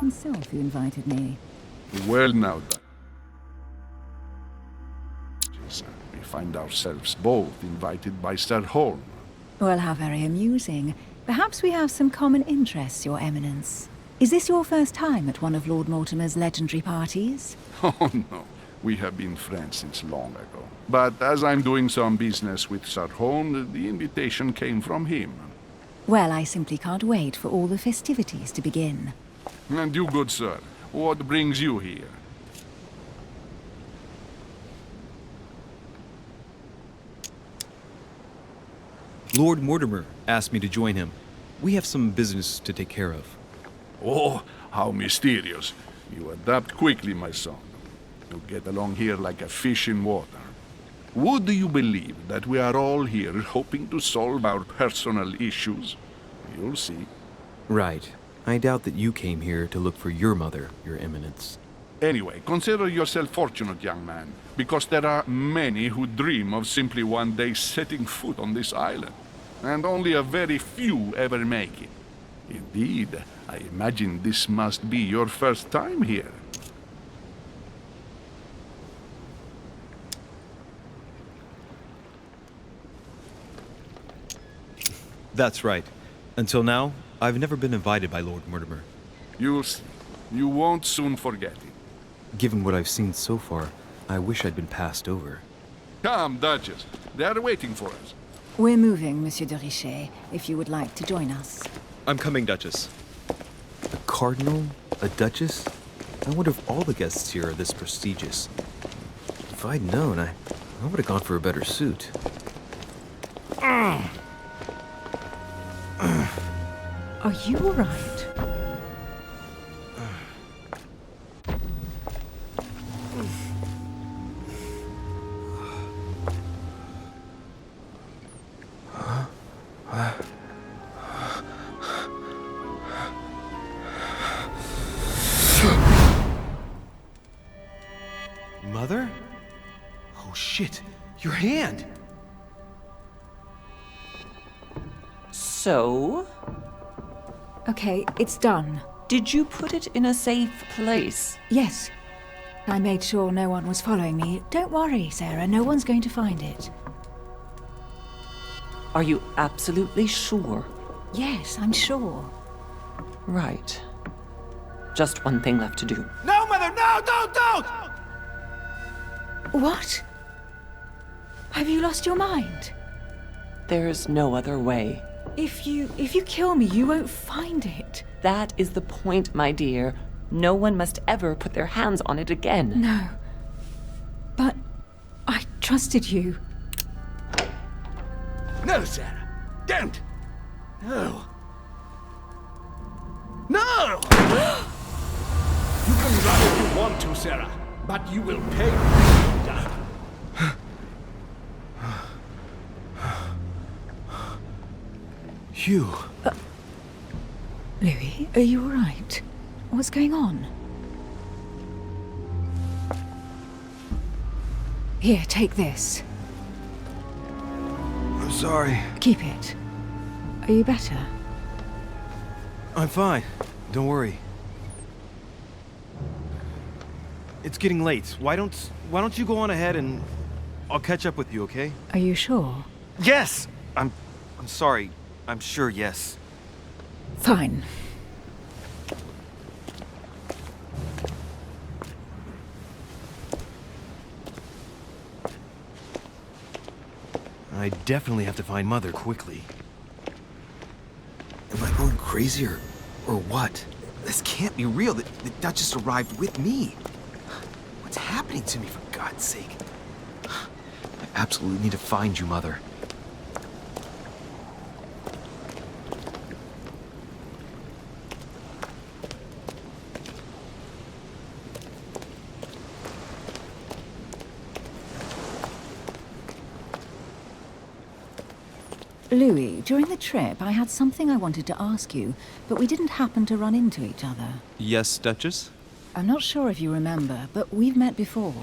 himself who invited me. Well now, we find ourselves both invited by Sir Holm. Well, how very amusing. Perhaps we have some common interests, Your Eminence. Is this your first time at one of Lord Mortimer's legendary parties? Oh no, we have been friends since long ago. But as I'm doing some business with Sir Holm, the invitation came from him. Well, I simply can't wait for all the festivities to begin. And you, good sir, what brings you here? Lord Mortimer asked me to join him. We have some business to take care of. Oh, how mysterious. You adapt quickly, my son. You get along here like a fish in water. Would you believe that we are all here hoping to solve our personal issues? You'll see. Right. I doubt that you came here to look for your mother, Your Eminence. Anyway, consider yourself fortunate, young man, because there are many who dream of simply one day setting foot on this island, and only a very few ever make it. Indeed, I imagine this must be your first time here. That's right. Until now, I've never been invited by Lord Mortimer. You'll see. You won't soon forget it. Given what I've seen so far, I wish I'd been passed over. Come, Duchess. They are waiting for us. We're moving, Monsieur de Richet, if you would like to join us. I'm coming, Duchess. A cardinal? A duchess? I wonder if all the guests here are this prestigious. If I'd known, I would have gone for a better suit. Are you all right? Mother? Oh shit, your hand! So? Okay, it's done. Did you put it in a safe place? Yes. I made sure no one was following me. Don't worry, Sarah, no one's going to find it. Are you absolutely sure? Yes, I'm sure. Right. Just one thing left to do. No, Mother, no, don't! What? Have you lost your mind? There's no other way. If you kill me, you won't find it. That is the point, my dear. No one must ever put their hands on it again. No. But I trusted you. No, Sarah, don't! No. No! You can run if you want to, Sarah, but you will pay for it. Hugh. Louis, are you all right? What's going on? Here, take this. I'm sorry. Keep it. Are you better? I'm fine. Don't worry. It's getting late. Why don't you go on ahead and I'll catch up with you, okay? Are you sure? Yes! I'm sorry. I'm sure, yes. Fine. I definitely have to find Mother quickly. Am I going crazy or what? This can't be real. The Duchess arrived with me. What's happening to me, for God's sake? I absolutely need to find you, Mother. Louis, during the trip, I had something I wanted to ask you, but we didn't happen to run into each other. Yes, Duchess? I'm not sure if you remember, but we've met before.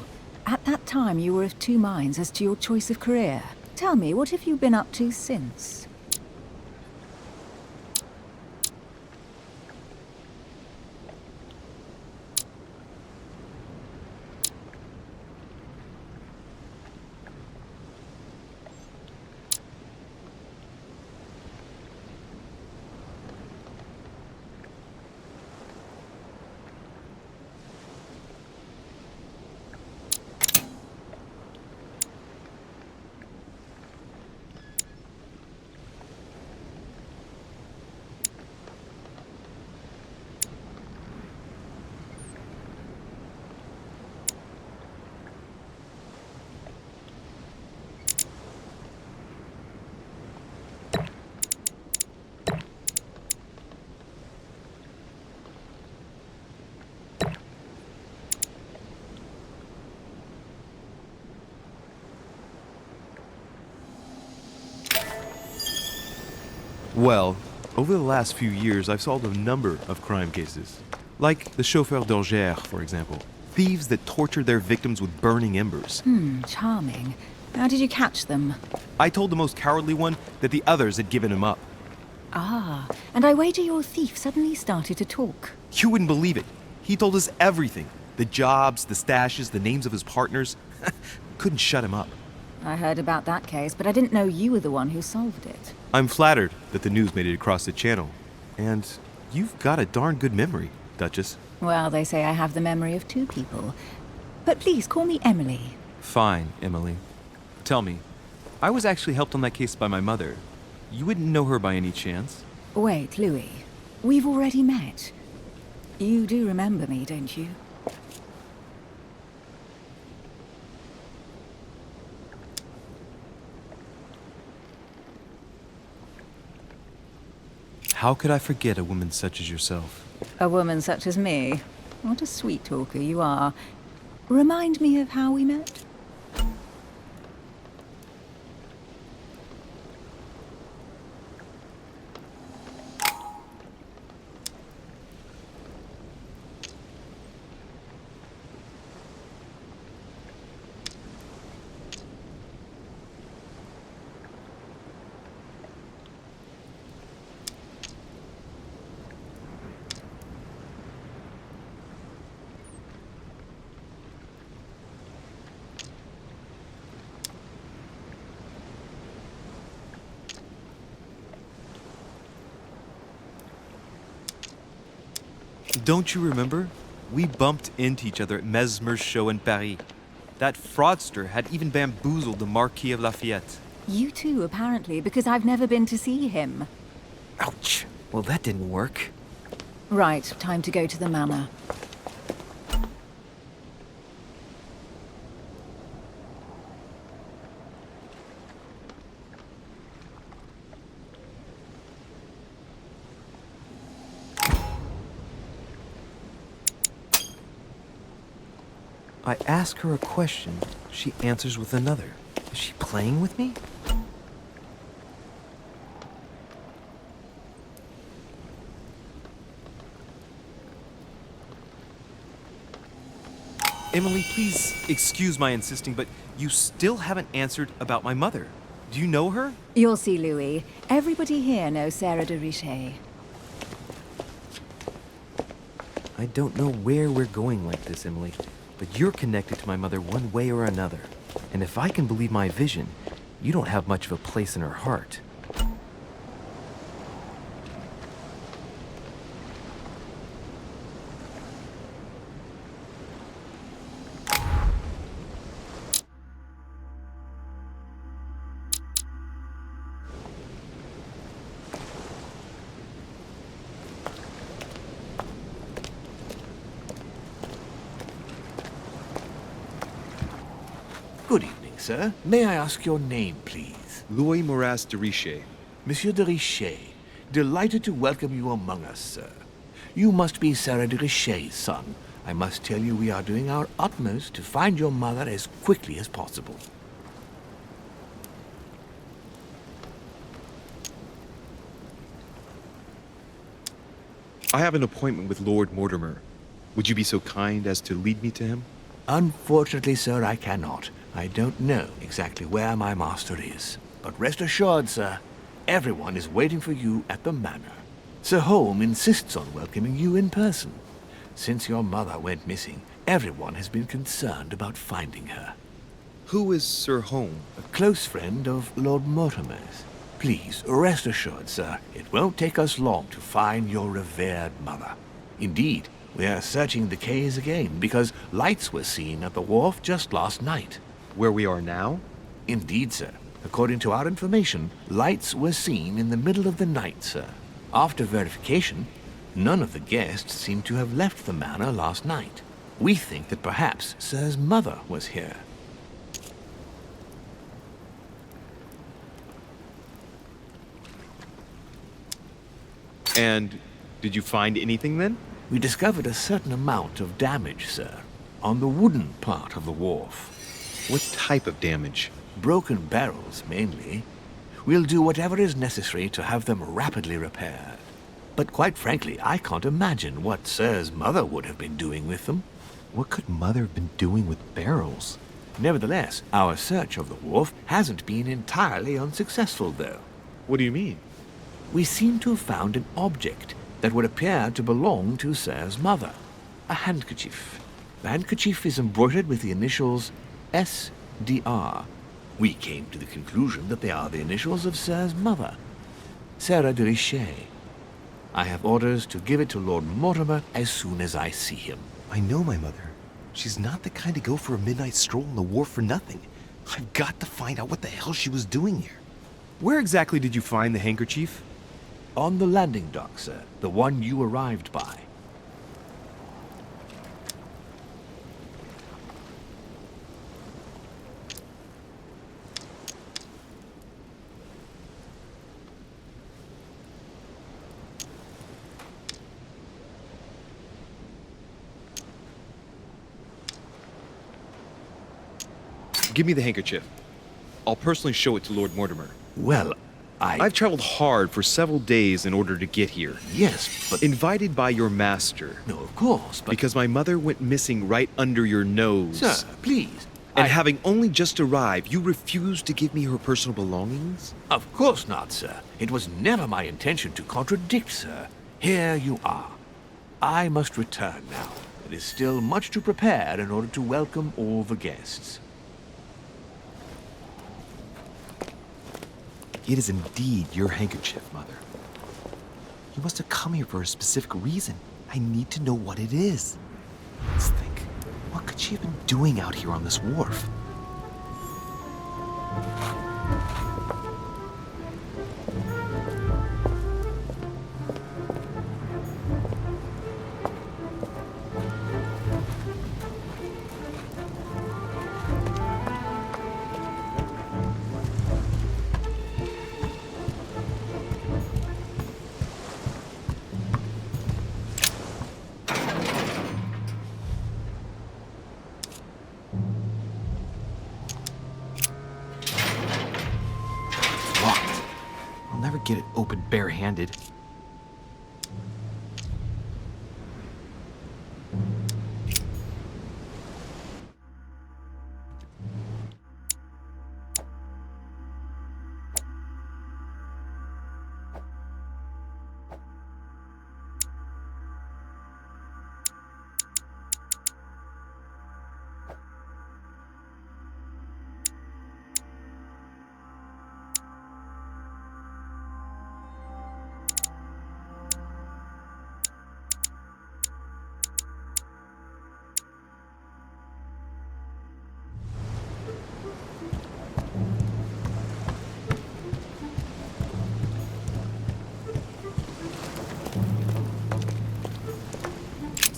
At that time, you were of two minds as to your choice of career. Tell me, what have you been up to since? Well, over the last few years, I've solved a number of crime cases. Like the chauffeur d'Angers, for example. Thieves that tortured their victims with burning embers. Charming. How did you catch them? I told the most cowardly one that the others had given him up. Ah, and I wager your thief suddenly started to talk. You wouldn't believe it. He told us everything. The jobs, the stashes, the names of his partners. Couldn't shut him up. I heard about that case, but I didn't know you were the one who solved it. I'm flattered that the news made it across the channel. And you've got a darn good memory, Duchess. Well, they say I have the memory of two people. But please call me Emily. Fine, Emily. Tell me, I was actually helped on that case by my mother. You wouldn't know her by any chance? Wait, Louis. We've already met. You do remember me, don't you? How could I forget a woman such as yourself? A woman such as me? What a sweet talker you are. Remind me of how we met? Don't you remember? We bumped into each other at Mesmer's show in Paris. That fraudster had even bamboozled the Marquis of Lafayette. You too, apparently, because I've never been to see him. Ouch. Well, that didn't work. Right, time to go to the manor. I ask her a question, she answers with another. Is she playing with me? Emily, please excuse my insisting, but you still haven't answered about my mother. Do you know her? You'll see, Louis. Everybody here knows Sarah de Richet. I don't know where we're going like this, Emily, but you're connected to my mother one way or another. And if I can believe my vision, you don't have much of a place in her heart. Good evening, sir. May I ask your name, please? Louis Moras de Richet. Monsieur de Richet. Delighted to welcome you among us, sir. You must be Sarah de Richet's son. I must tell you we are doing our utmost to find your mother as quickly as possible. I have an appointment with Lord Mortimer. Would you be so kind as to lead me to him? Unfortunately, sir, I cannot. I don't know exactly where my master is. But rest assured, sir, everyone is waiting for you at the manor. Sir Holm insists on welcoming you in person. Since your mother went missing, everyone has been concerned about finding her. Who is Sir Holm? A close friend of Lord Mortimer's. Please, rest assured, sir, it won't take us long to find your revered mother. Indeed, we are searching the quays again because lights were seen at the wharf just last night. Where we are now? Indeed, sir. According to our information, lights were seen in the middle of the night, sir. After verification, none of the guests seem to have left the manor last night. We think that perhaps Sir's mother was here. And did you find anything then? We discovered a certain amount of damage, sir, on the wooden part of the wharf. What type of damage? Broken barrels, mainly. We'll do whatever is necessary to have them rapidly repaired. But quite frankly, I can't imagine what Sir's mother would have been doing with them. What could Mother have been doing with barrels? Nevertheless, our search of the wharf hasn't been entirely unsuccessful, though. What do you mean? We seem to have found an object that would appear to belong to Sir's mother. A handkerchief. The handkerchief is embroidered with the initials S.D.R. We came to the conclusion that they are the initials of Sir's mother, Sarah de Richet. I have orders to give it to Lord Mortimer as soon as I see him. I know my mother. She's not the kind to go for a midnight stroll on the wharf for nothing. I've got to find out what the hell she was doing here. Where exactly did you find the handkerchief? On the landing dock, sir. The one you arrived by. Give me the handkerchief. I'll personally show it to Lord Mortimer. Well, I've traveled hard for several days in order to get here. Yes, but... Invited by your master. No, of course, but... Because my mother went missing right under your nose. Sir, please. And having only just arrived, you refused to give me her personal belongings? Of course not, sir. It was never my intention to contradict, sir. Here you are. I must return now. It is still much to prepare in order to welcome all the guests. It is indeed your handkerchief, Mother. You must have come here for a specific reason. I need to know what it is. Let's think. What could she have been doing out here on this wharf? Get it open barehanded.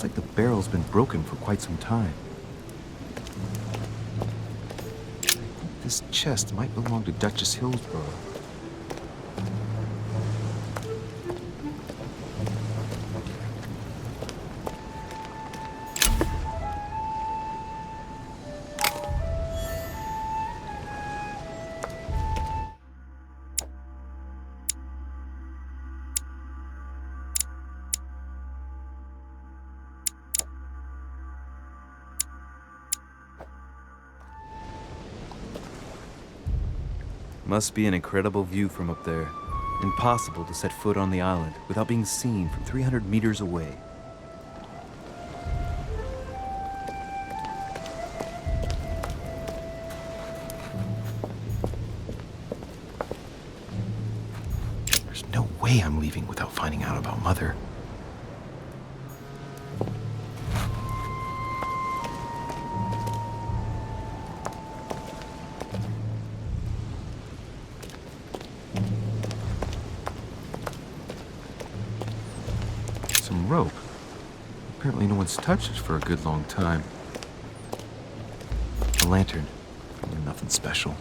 Like the barrel's been broken for quite some time. I think this chest might belong to Duchess Hillsborough. Must be an incredible view from up there. Impossible to set foot on the island without being seen from 300 meters away. There's no way I'm leaving without finding out about Mother. Some rope. Apparently no one's touched it for a good long time. A lantern. Nothing special.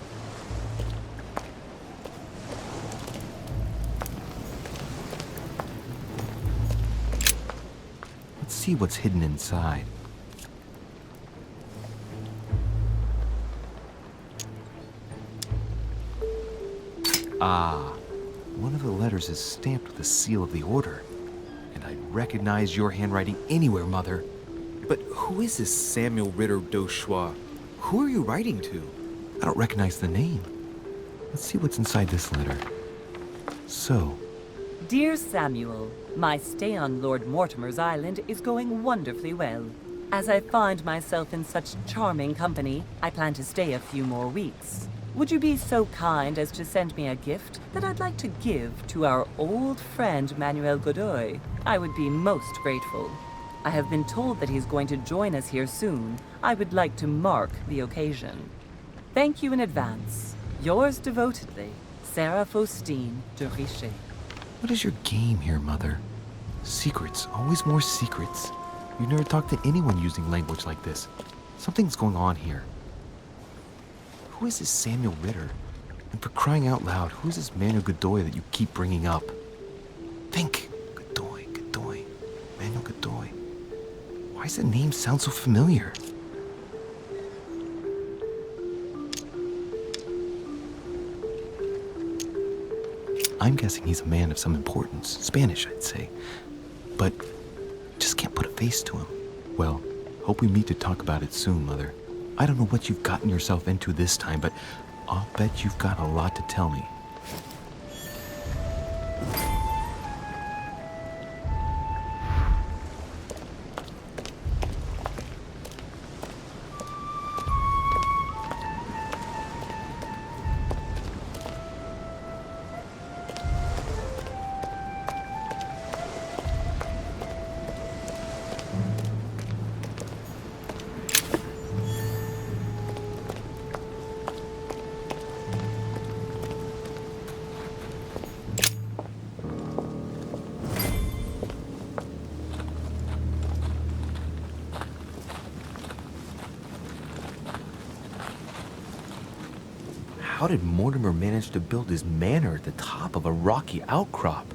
Let's see what's hidden inside. Ah, one of the letters is stamped with the seal of the Order. And I'd recognize your handwriting anywhere, Mother. But who is this Samuel Ritter d'Auchois? Who are you writing to? I don't recognize the name. Let's see what's inside this letter. So, Dear Samuel, my stay on Lord Mortimer's island is going wonderfully well. As I find myself in such charming company, I plan to stay a few more weeks. Would you be so kind as to send me a gift that I'd like to give to our old friend Manuel Godoy? I would be most grateful. I have been told that he's going to join us here soon. I would like to mark the occasion. Thank you in advance. Yours devotedly, Sarah Faustine de Richet. what is your game here, Mother? Secrets, always more secrets. You never talked to anyone using language like this. Something's going on here. Who is this Samuel Ritter? And for crying out loud, who is this Manuel Godoy that you keep bringing up? Think. Godoy, Godoy, Manuel Godoy. Why does the name sound so familiar? I'm guessing he's a man of some importance. Spanish, I'd say. But just can't put a face to him. Well, hope we meet to talk about it soon, Mother. I don't know what you've gotten yourself into this time, but I'll bet you've got a lot to tell me. How did Mortimer manage to build his manor at the top of a rocky outcrop?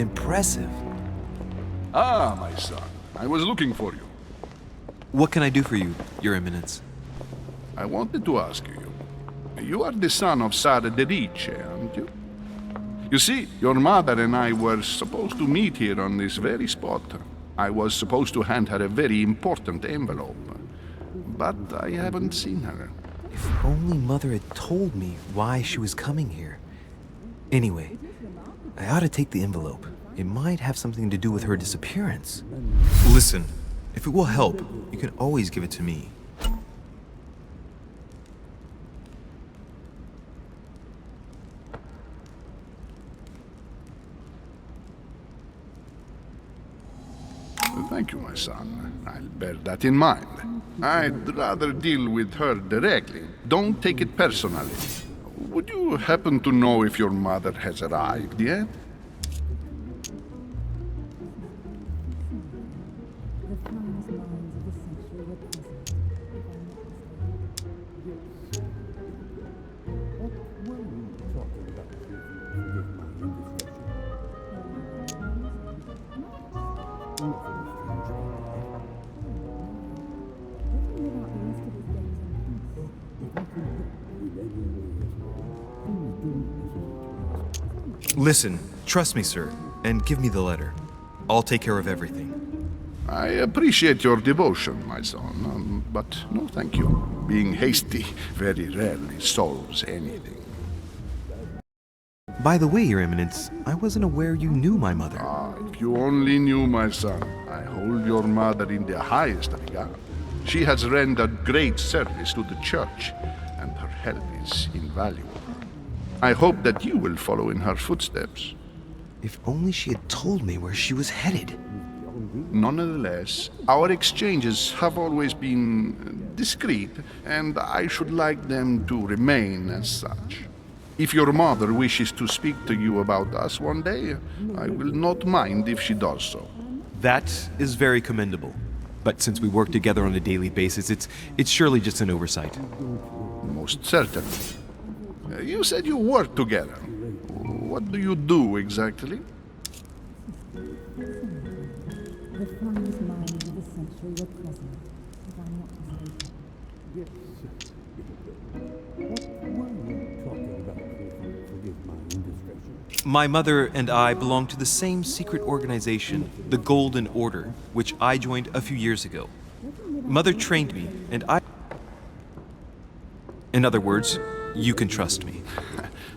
Impressive. Ah, my son, I was looking for you. What can I do for you, Your Eminence? I wanted to ask you. You are the son of Sara de Ricci, aren't you? You see, your mother and I were supposed to meet here on this very spot. I was supposed to hand her a very important envelope. But I haven't seen her. If only Mother had told me why she was coming here. Anyway, I ought to take the envelope. It might have something to do with her disappearance. Listen, if it will help, you can always give it to me. Thank you, my son. I'll bear that in mind. I'd rather deal with her directly. Don't take it personally. Would you happen to know if your mother has arrived yet? Listen, trust me, sir, and give me the letter. I'll take care of everything. I appreciate your devotion, my son, but no thank you. Being hasty very rarely solves anything. By the way, Your Eminence, I wasn't aware you knew my mother. Ah, if you only knew, my son, I hold your mother in the highest regard. She has rendered great service to the church, and her help is invaluable. I hope that you will follow in her footsteps. If only she had told me where she was headed. Nonetheless, our exchanges have always been discreet, and I should like them to remain as such. If your mother wishes to speak to you about us one day, I will not mind if she does so. That is very commendable. But since we work together on a daily basis, it's surely just an oversight. Most certainly. You said you work together. What do you do exactly? The finest mind of the century were present, if I'm not mistaken. My mother and I belong to the same secret organization, the Golden Order, which I joined a few years ago. Mother trained me, and I... In other words, you can trust me.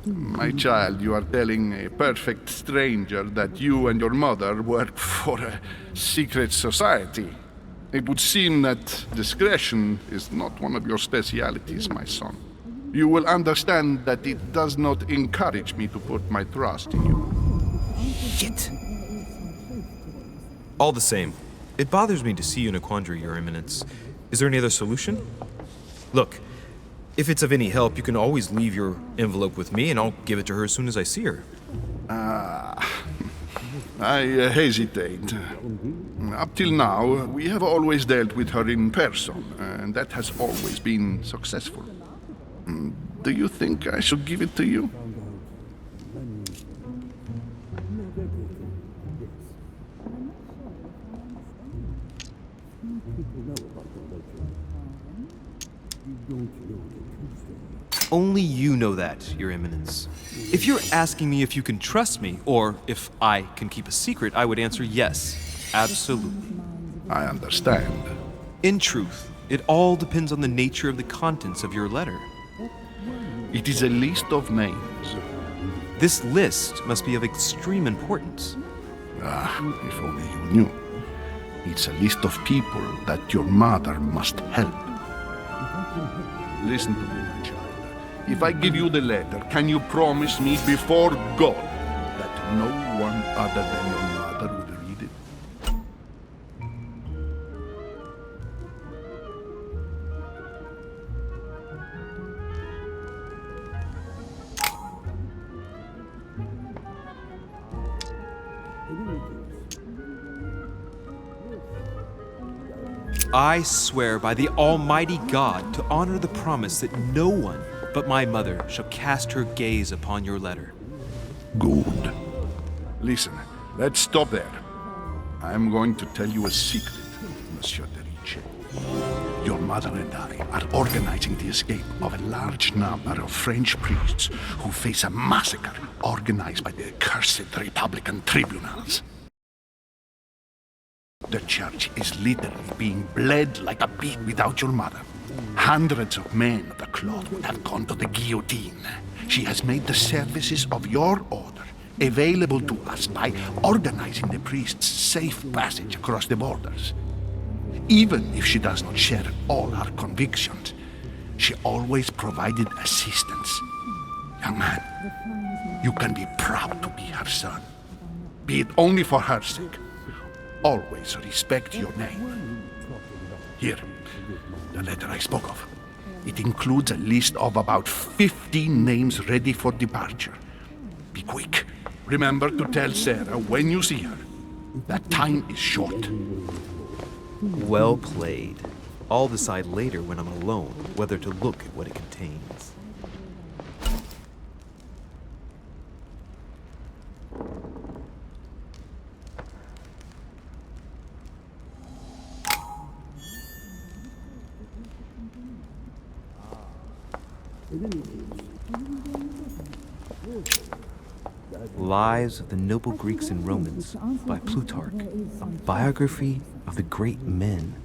My child, you are telling a perfect stranger that you and your mother work for a secret society. It would seem that discretion is not one of your specialities, my son. You will understand that it does not encourage me to put my trust in you. Shit! All the same, it bothers me to see you in a quandary, Your Eminence. Is there any other solution? Look, if it's of any help, you can always leave your envelope with me, and I'll give it to her as soon as I see her. I hesitate. Up till now, we have always dealt with her in person, and that has always been successful. Do you think I should give it to you? Only you know that, Your Eminence. If you're asking me if you can trust me, or if I can keep a secret, I would answer yes, absolutely. I understand. In truth, it all depends on the nature of the contents of your letter. It is a list of names. This list must be of extreme importance. If only you knew. It's a list of people that your mother must help. Listen to me, my child. If I give you the letter, can you promise me before God that no one other than your mother will read it? I swear by the Almighty God to honor the promise that no one but my mother shall cast her gaze upon your letter. Good. Listen, let's stop there. I'm going to tell you a secret, Monsieur de Ricci. Your mother and I are organizing the escape of a large number of French priests who face a massacre organized by the accursed Republican tribunals. The church is literally being bled like a pig without your mother. Hundreds of men of the cloth would have gone to the guillotine. She has made the services of your order available to us by organizing the priests' safe passage across the borders. Even if she does not share all our convictions, she always provided assistance. Young man, you can be proud to be her son. Be it only for her sake. Always respect your name. Here, the letter I spoke of. It includes a list of about 15 names ready for departure. Be quick. Remember to tell Sarah when you see her that time is short. Well played. I'll decide later when I'm alone whether to look at what it contains. Lives of the Noble Greeks and Romans by Plutarch, a biography of the great men.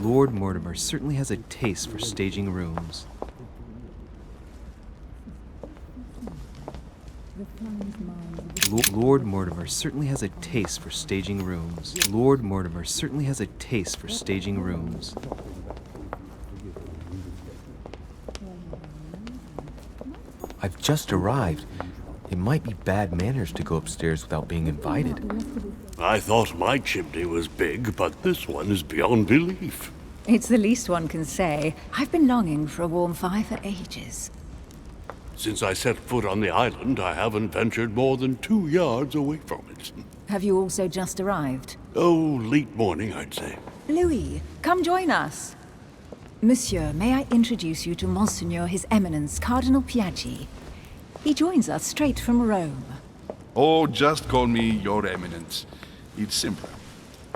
Lord Mortimer certainly has a taste for staging rooms. Lord Mortimer certainly has a taste for staging rooms. Lord Mortimer certainly has a taste for staging rooms. I've just arrived. It might be bad manners to go upstairs without being invited. I thought my chimney was big, but this one is beyond belief. It's the least one can say. I've been longing for a warm fire for ages. Since I set foot on the island, I haven't ventured more than 2 yards away from it. Have you also just arrived? Oh, late morning, I'd say. Louis, come join us. Monsieur, may I introduce you to Monseigneur His Eminence Cardinal Piaggi? He joins us straight from Rome. Oh, just call me Your Eminence. It's simpler.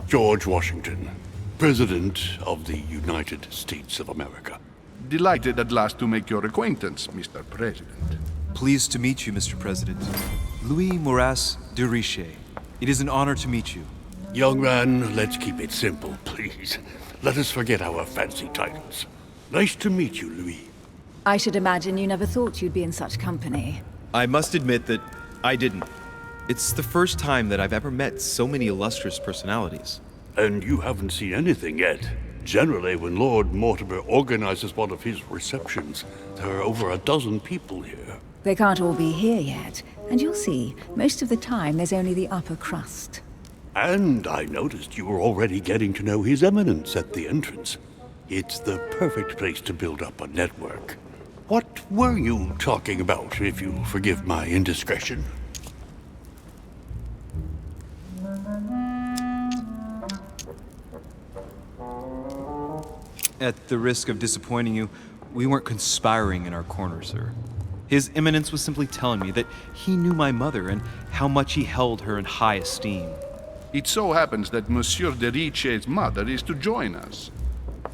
George Washington, President of the United States of America. Delighted at last to make your acquaintance, Mr. President. Pleased to meet you, Mr. President. Louis Moras de Richet. It is an honor to meet you. Young man, let's keep it simple, please. Let us forget our fancy titles. Nice to meet you, Louis. I should imagine you never thought you'd be in such company. I must admit that I didn't. It's the first time that I've ever met so many illustrious personalities. And you haven't seen anything yet. Generally, when Lord Mortimer organizes one of his receptions, there are over a dozen people here. They can't all be here yet, and you'll see, most of the time there's only the upper crust. And I noticed you were already getting to know His Eminence at the entrance. It's the perfect place to build up a network. What were you talking about, if you forgive my indiscretion? At the risk of disappointing you, we weren't conspiring in our corner, sir. His Eminence was simply telling me that he knew my mother and how much he held her in high esteem. It so happens that Monsieur de Richet's mother is to join us.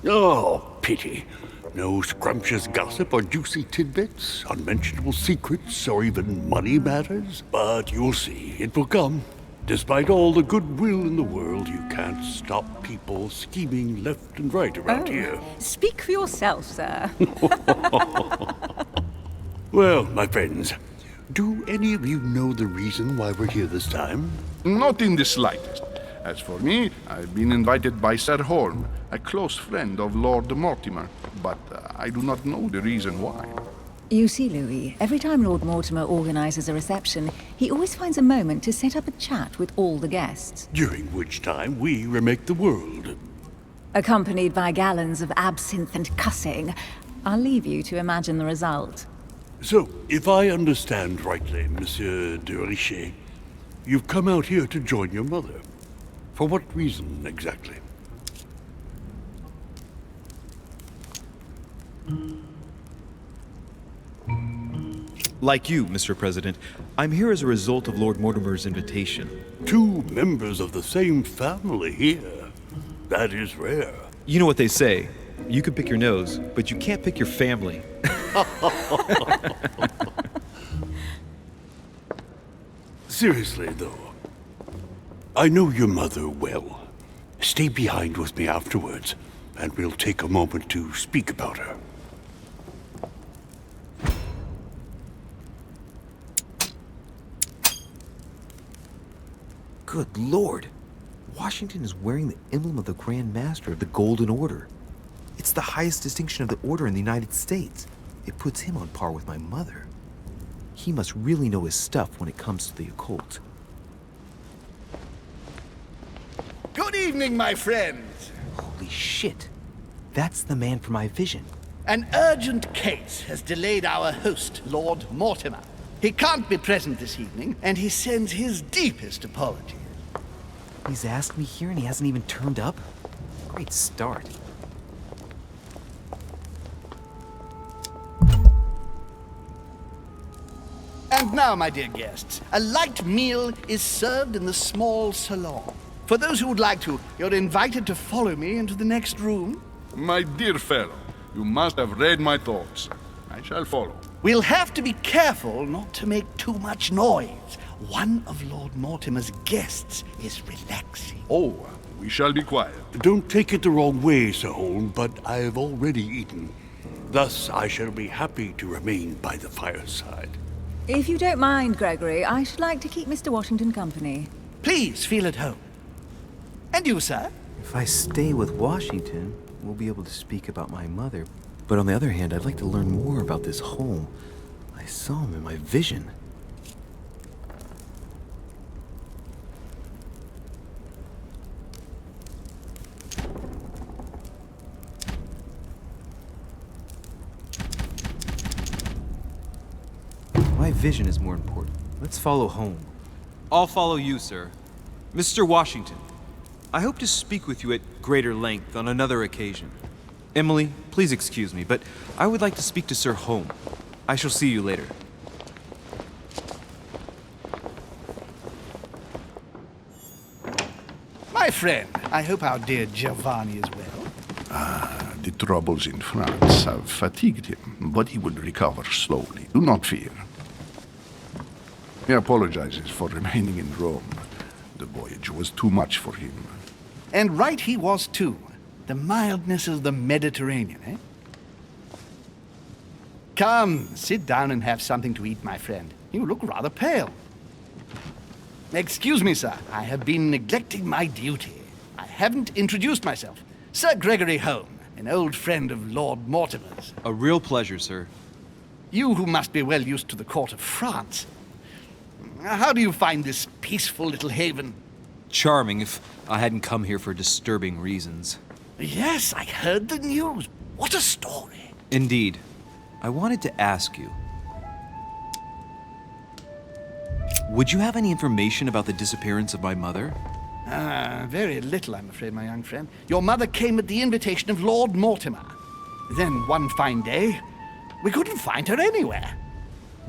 Oh, pity. No scrumptious gossip or juicy tidbits, unmentionable secrets, or even money matters. But you'll see, it will come. Despite all the goodwill in the world, you can't stop people scheming left and right around here. Speak for yourself, sir. Well, my friends, do any of you know the reason why we're here this time? Not in the slightest. As for me, I've been invited by Sir Horn, a close friend of Lord Mortimer, but I do not know the reason why. You see, Louis, every time Lord Mortimer organizes a reception, he always finds a moment to set up a chat with all the guests. During which time we remake the world. Accompanied by gallons of absinthe and cussing. I'll leave you to imagine the result. So, if I understand rightly, Monsieur de Richet, you've come out here to join your mother. For what reason, exactly? Like you, Mr. President, I'm here as a result of Lord Mortimer's invitation. 2 members of the same family here. That is rare. You know what they say. You can pick your nose, but you can't pick your family. Seriously, though, I know your mother well. Stay behind with me afterwards, and we'll take a moment to speak about her. Good Lord. Washington is wearing the emblem of the Grand Master of the Golden Order. It's the highest distinction of the Order in the United States. It puts him on par with my mother. He must really know his stuff when it comes to the occult. Good evening, my friends. Holy shit. That's the man for my vision. An urgent case has delayed our host, Lord Mortimer. He can't be present this evening, and he sends his deepest apologies. He's asked me here and he hasn't even turned up? Great start. And now, my dear guests, a light meal is served in the small salon. For those who would like to, you're invited to follow me into the next room. My dear fellow, you must have read my thoughts. I shall follow. We'll have to be careful not to make too much noise. One of Lord Mortimer's guests is relaxing. Oh, we shall be quiet. Don't take it the wrong way, Sir Holm, but I've already eaten. Thus, I shall be happy to remain by the fireside. If you don't mind, Gregory, I should like to keep Mr. Washington company. Please feel at home. And you, sir? If I stay with Washington, we'll be able to speak about my mother. But on the other hand, I'd like to learn more about this home. I saw him in my vision. My vision is more important. Let's follow home. I'll follow you, sir. Mr. Washington, I hope to speak with you at greater length on another occasion. Emily, please excuse me, but I would like to speak to Sir Holm. I shall see you later. My friend, I hope our dear Giovanni is well. The troubles in France have fatigued him, but he will recover slowly. Do not fear. He apologizes for remaining in Rome. The voyage was too much for him. And right he was too. The mildness of the Mediterranean, eh? Come, sit down and have something to eat, my friend. You look rather pale. Excuse me, sir. I have been neglecting my duty. I haven't introduced myself. Sir Gregory Holm, an old friend of Lord Mortimer's. A real pleasure, sir. You who must be well used to the court of France. How do you find this peaceful little haven? Charming if I hadn't come here for disturbing reasons. Yes, I heard the news. What a story. Indeed. I wanted to ask you. Would you have any information about the disappearance of my mother? Very little, I'm afraid, my young friend. Your mother came at the invitation of Lord Mortimer. Then one fine day, we couldn't find her anywhere.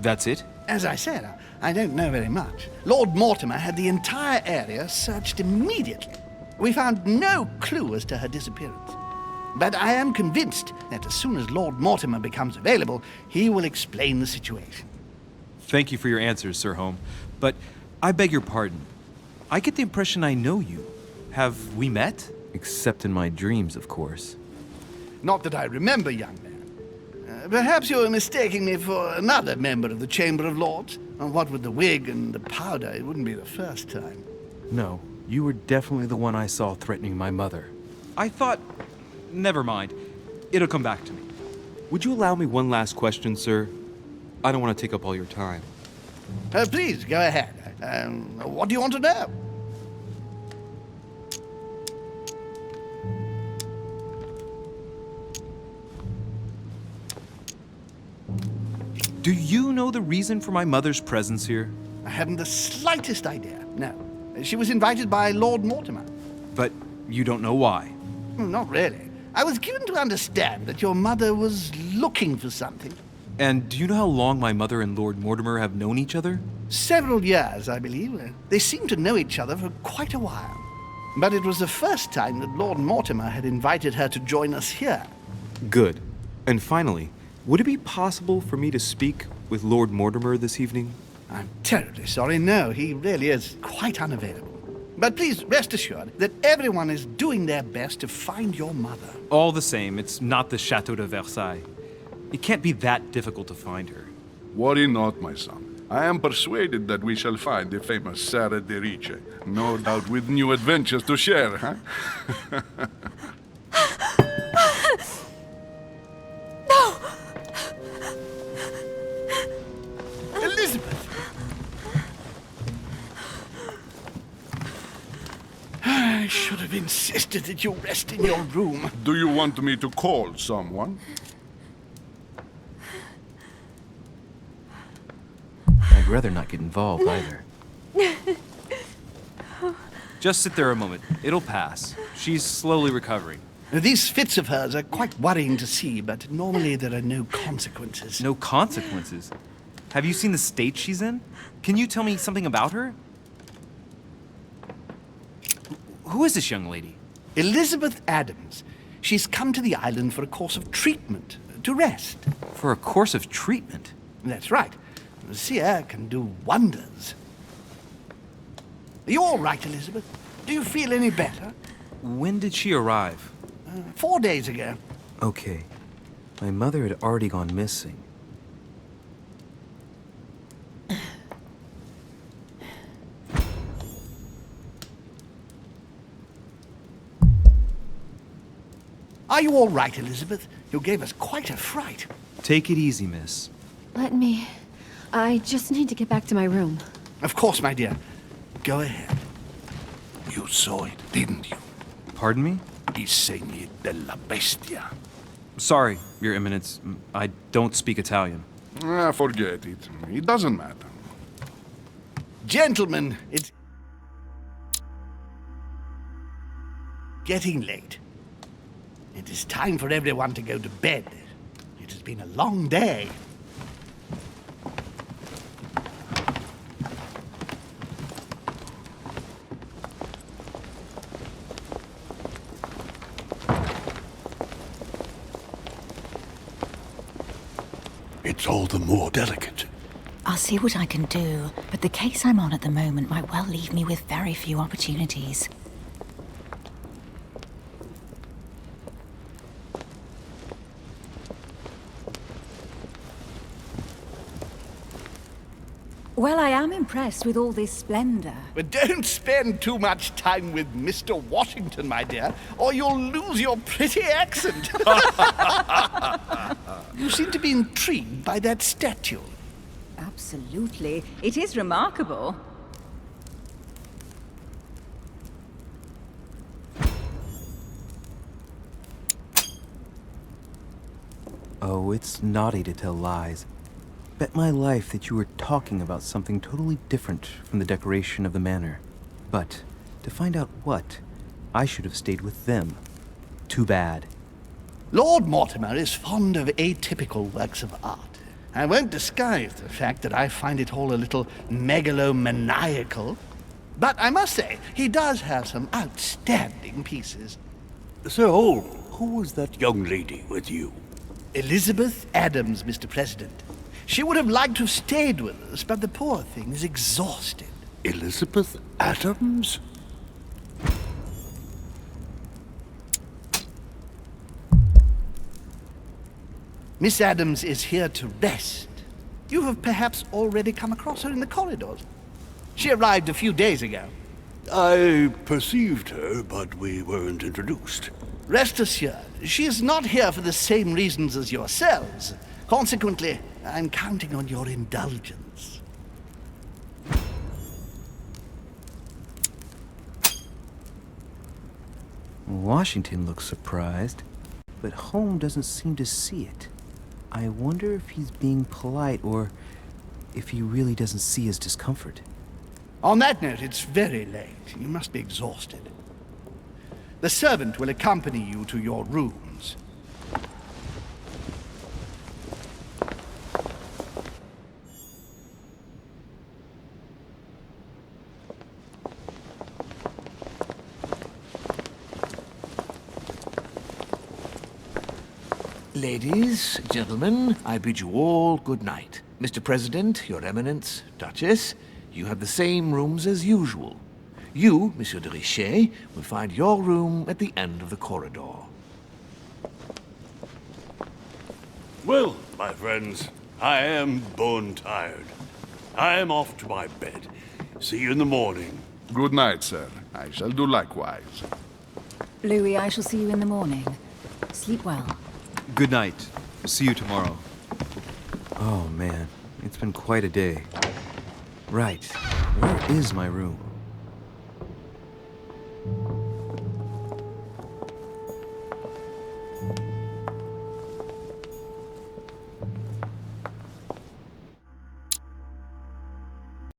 That's it? As I said, I don't know very much. Lord Mortimer had the entire area searched immediately. We found no clue as to her disappearance. But I am convinced that as soon as Lord Mortimer becomes available, he will explain the situation. Thank you for your answers, Sir Holm. But I beg your pardon. I get the impression I know you. Have we met? Except in my dreams, of course. Not that I remember, young man. Perhaps you are mistaking me for another member of the Chamber of Lords. And what with the wig and the powder, it wouldn't be the first time. No, you were definitely the one I saw threatening my mother. I thought... Never mind. It'll come back to me. Would you allow me one last question, sir? I don't want to take up all your time. Please, go ahead. What do you want to know? Do you know the reason for my mother's presence here? I haven't the slightest idea, no. She was invited by Lord Mortimer. But you don't know why? Not really. I was given to understand that your mother was looking for something. And do you know how long my mother and Lord Mortimer have known each other? Several years, I believe. They seemed to know each other for quite a while. But it was the first time that Lord Mortimer had invited her to join us here. Good. And finally, would it be possible for me to speak with Lord Mortimer this evening? I'm terribly sorry, no, he really is quite unavailable. But please rest assured that everyone is doing their best to find your mother. All the same, it's not the Chateau de Versailles. It can't be that difficult to find her. Worry not, my son. I am persuaded that we shall find the famous Sarah de Riche. No doubt with new adventures to share, huh? No! Elizabeth! I should have insisted that you rest in your room. Do you want me to call someone? I'd rather not get involved either. Just sit there a moment. It'll pass. She's slowly recovering. These fits of hers are quite worrying to see, but normally there are no consequences. No consequences? Have you seen the state she's in? Can you tell me something about her? Who is this young lady? Elizabeth Adams. She's come to the island for a course of treatment, to rest. For a course of treatment? That's right. The sea air can do wonders. Are you all right, Elizabeth? Do you feel any better? When did she arrive? 4 days ago. Okay. My mother had already gone missing. Are you all right, Elizabeth? You gave us quite a fright. Take it easy, miss. I just need to get back to my room. Of course, my dear. Go ahead. You saw it, didn't you? Pardon me? I segni della bestia. Sorry, Your Eminence. I don't speak Italian. Forget it. It doesn't matter. Gentlemen, it's getting late. It is time for everyone to go to bed. It has been a long day. It's all the more delicate. I'll see what I can do, but the case I'm on at the moment might well leave me with very few opportunities. Well, I am impressed with all this splendor. But don't spend too much time with Mr. Washington, my dear, or you'll lose your pretty accent. You seem to be intrigued by that statue. Absolutely. It is remarkable. Oh, it's naughty to tell lies. Bet my life that you were talking about something totally different from the decoration of the manor. But to find out what, I should have stayed with them. Too bad. Lord Mortimer is fond of atypical works of art. I won't disguise the fact that I find it all a little megalomaniacal. But I must say, he does have some outstanding pieces. Sir Holm, who was that young lady with you? Elizabeth Adams, Mr. President. She would have liked to have stayed with us, but the poor thing is exhausted. Elizabeth Adams? Miss Adams is here to rest. You have perhaps already come across her in the corridors. She arrived a few days ago. I perceived her, but we weren't introduced. Rest assured, she is not here for the same reasons as yourselves. Consequently, I'm counting on your indulgence. Washington looks surprised, but Holm doesn't seem to see it. I wonder if he's being polite or if he really doesn't see his discomfort. On that note, it's very late. You must be exhausted. The servant will accompany you to your rooms. Ladies, gentlemen, I bid you all good night. Mr. President, Your Eminence, Duchess, you have the same rooms as usual. You, Monsieur de Richet, will find your room at the end of the corridor. Well, my friends, I am bone tired. I am off to my bed. See you in the morning. Good night, sir. I shall do likewise. Louis, I shall see you in the morning. Sleep well. Good night. See you tomorrow. Oh man, it's been quite a day. Right, where is my room?